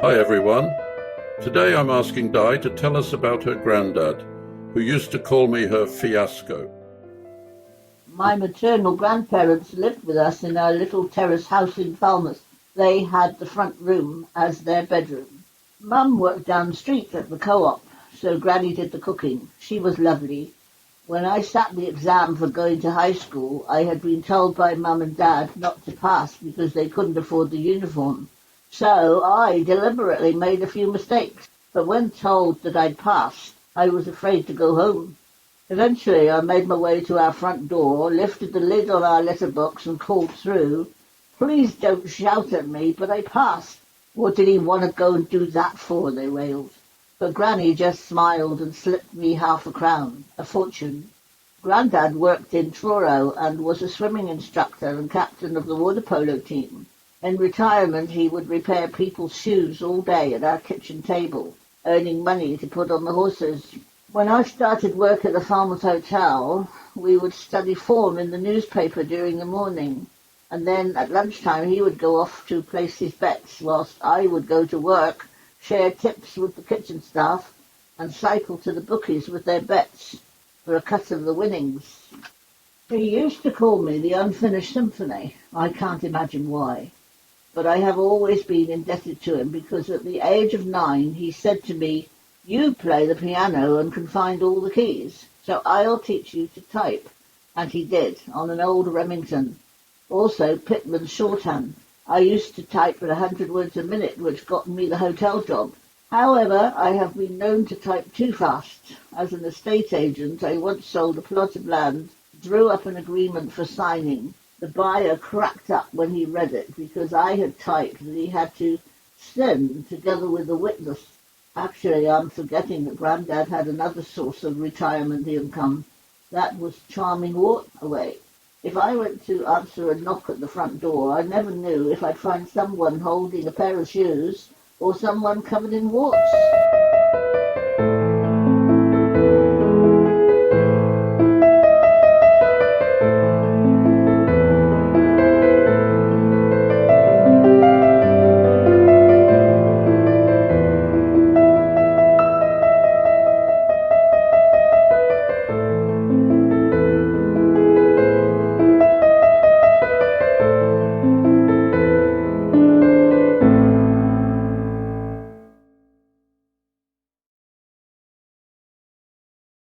Hi everyone. Today I'm asking Di to tell us about her granddad, who used to call me her fiasco. My maternal grandparents lived with us in our little terrace house in Falmouth. They had the front room as their bedroom. Mum worked down the street at the co-op, so Granny did the cooking. She was lovely. When I sat the exam for going to high school, I had been told by Mum and Dad not to pass because they couldn't afford the uniform. So I deliberately made a few mistakes. But when told that I'd passed, I was afraid to go home. Eventually I made my way to our front door, lifted the lid on our letterbox and called through. "Please don't shout at me, but I passed." "What did he want to go and do that for?" they wailed. But Granny just smiled and slipped me half a crown, a fortune. Grandad worked in Truro and was a swimming instructor and captain of the water polo team. In retirement he would repair people's shoes all day at our kitchen table, earning money to put on the horses. When I started work at the Falmouth Hotel, we would study form in the newspaper during the morning, and then at lunchtime he would go off to place his bets, whilst I would go to work, share tips with the kitchen staff, and cycle to the bookies with their bets for a cut of the winnings. He used to call me the Unfinished Symphony. I can't imagine why. But I have always been indebted to him because at the age of 9 he said to me, "You play the piano and can find all the keys, so I'll teach you to type." And he did, on an old Remington. Also Pitman's shorthand. I used to type at 100 words a minute, which got me the hotel job. However, I have been known to type too fast. As an estate agent, I once sold a plot of land, drew up an agreement for signing. The buyer cracked up when he read it because I had typed that he had to send together with the witness. Actually, I'm forgetting that Grandad had another source of retirement income. That was charming water away. If I went to answer a knock at the front door, I never knew if I'd find someone holding a pair of shoes or someone covered in warts.